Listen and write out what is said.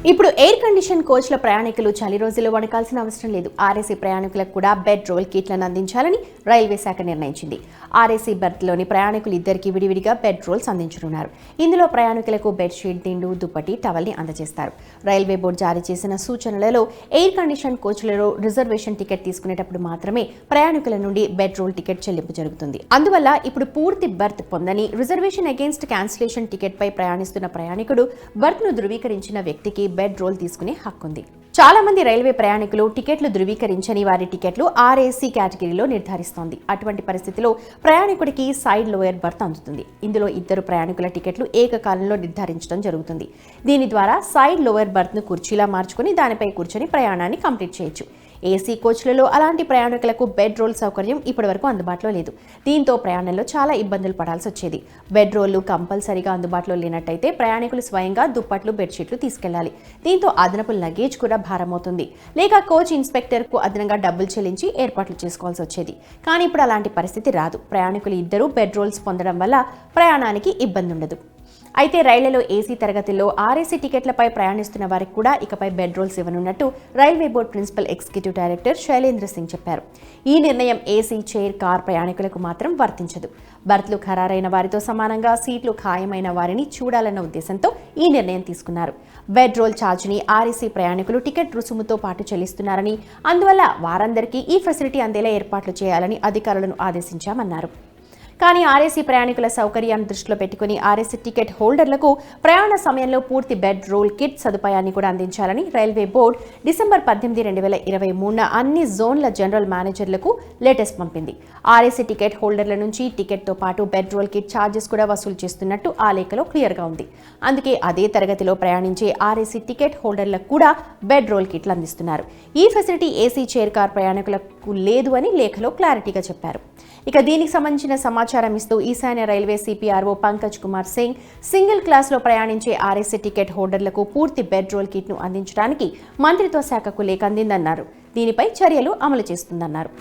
ఇప్పుడు air condition కోచ్ల ప్రయాణికులు చలి రోజుల్లో వణకాల్సిన అవసరం లేదు. ఆర్ఏసీ ప్రయాణికులకు కూడా బెడ్ రోల్ కిట్లను అందించాలని రైల్వే శాఖ నిర్ణయించింది. ఆర్ఏసీ బెర్త్లోని ప్రయాణికులు ఇద్దరికి విడివిడిగా బెడ్ రోల్స్ అందించనున్నారు. ఇందులో ప్రయాణికులకు బెడ్షీట్, దిండు, దుప్పటి, టవల్ని అందజేస్తారు. రైల్వే బోర్డు జారీ చేసిన సూచనలలో ఎయిర్ కండిషన్ కోచ్లలో రిజర్వేషన్ టికెట్ తీసుకునేటప్పుడు మాత్రమే ప్రయాణికుల నుండి బెడ్ రోల్ టికెట్ చెల్లింపు జరుగుతుంది. అందువల్ల ఇప్పుడు పూర్తి బెర్త్ పొందని రిజర్వేషన్ అగేన్స్ట్ క్యాన్సిలేషన్ టికెట్ పై ప్రయాణిస్తున్న ప్రయాణికుడు బెర్త్ ను ధృవీకరించిన వ్యక్తికి బెడ్ రోల్ తీసుకునే హక్కుంది. చాలా మంది రైల్వే ప్రయాణికులు టికెట్లు ధృవీకరించని వారి టికెట్లు ఆర్ఏసీ కేటగిరీలో నిర్ధారిస్తోంది. అటువంటి పరిస్థితిలో ప్రయాణికుడికి సైడ్ లోయర్ బెర్త్ అందుతుంది. ఇందులో ఇద్దరు ప్రయాణికుల టికెట్లు ఏకకాలంలో నిర్ధారించడం జరుగుతుంది. దీని ద్వారా సైడ్ లోయర్ బెర్త్ ను కుర్చీలా మార్చుకుని దానిపై కూర్చొని ప్రయాణాన్ని కంప్లీట్ చేయొచ్చు. ఏసీ కోచ్లలో అలాంటి ప్రయాణికులకు బెడ్ రోల్ సౌకర్యం ఇప్పటివరకు అందుబాటులో లేదు. దీంతో ప్రయాణంలో చాలా ఇబ్బందులు పడాల్సి వచ్చేది. బెడ్ రోళ్లు కంపల్సరీగా అందుబాటులో లేనట్టయితే ప్రయాణికులు స్వయంగా దుప్పట్లు, బెడ్షీట్లు తీసుకెళ్లాలి. దీంతో అదనపు లగేజ్ కూడా భారమవుతుంది. లేక కోచ్ ఇన్స్పెక్టర్కు అదనంగా డబ్బులు చెల్లించి ఏర్పాట్లు చేసుకోవాల్సి వచ్చేది. కానీ ఇప్పుడు అలాంటి పరిస్థితి రాదు. ప్రయాణికులు ఇద్దరూ బెడ్ రోల్స్ పొందడం వల్ల ప్రయాణానికి ఇబ్బంది ఉండదు. అయితే రైళ్లలో ఏసీ తరగతుల్లో ఆర్ఏసీ టికెట్లపై ప్రయాణిస్తున్న వారికి కూడా ఇకపై బెడ్ రోల్స్ ఇవ్వనున్నట్టు railway board principal executive director Shailendra Singh చెప్పారు. ఈ నిర్ణయం ఏసీ, చైర్, కార్ ప్రయాణికులకు మాత్రం వర్తించదు. బర్త్లు ఖరారైన వారితో సమానంగా సీట్లు ఖాయమైన వారిని చూడాలన్న ఉద్దేశంతో ఈ నిర్ణయం తీసుకున్నారు. బెడ్ రోల్ ఛార్జీని ఆర్ఏసీ ప్రయాణికులు టికెట్ రుసుముతో పాటు చెల్లిస్తున్నారని, అందువల్ల వారందరికీ ఈ ఫెసిలిటీ అందేలా ఏర్పాట్లు చేయాలని అధికారులను ఆదేశించామన్నారు. కానీ ఆర్ఏసీ ప్రయాణికుల సౌకర్యాన్ని దృష్టిలో పెట్టుకుని ఆర్ఏసీ టికెట్ హోల్డర్లకు ప్రయాణ సమయంలో పూర్తి బెడ్ రోల్ కిట్ సదుపాయాన్ని కూడా అందించాలని రైల్వే బోర్డు డిసెంబర్ 18, 2023 అన్ని జోన్ల జనరల్ మేనేజర్లకు లేటెస్ట్ పంపింది. ఆర్ఏసీ టికెట్ హోల్డర్ల నుంచి టికెట్తో పాటు బెడ్ రోల్ కిట్ ఛార్జెస్ కూడా వసూలు చేస్తున్నట్టు ఆ లేఖలో క్లియర్గా ఉంది. అందుకే అదే తరగతిలో ప్రయాణించే ఆర్ఏసీ టికెట్ హోల్డర్లకు కూడా బెడ్ రోల్ కిట్లు అందిస్తున్నారు. ఈ ఫెసిలిటీ ఏసీ, చైర్, కార్ ప్రయాణికులకు లేదు అని లేఖలో క్లారిటీగా చెప్పారు. ఇక దీనికి సంబంధించిన సమాచారం ఇస్తూ ఈశాన్య railway CPRO Pankaj Kumar Singh single క్లాస్లో ప్రయాణించే ఆర్ఏసీ టికెట్ హోల్డర్లకు పూర్తి బెడ్ రోల్ కిట్ను అందించడానికి మంత్రిత్వ శాఖకు లేఖ అందిందన్నారు. దీనిపై చర్యలు అమలు చేస్తుందన్నారు.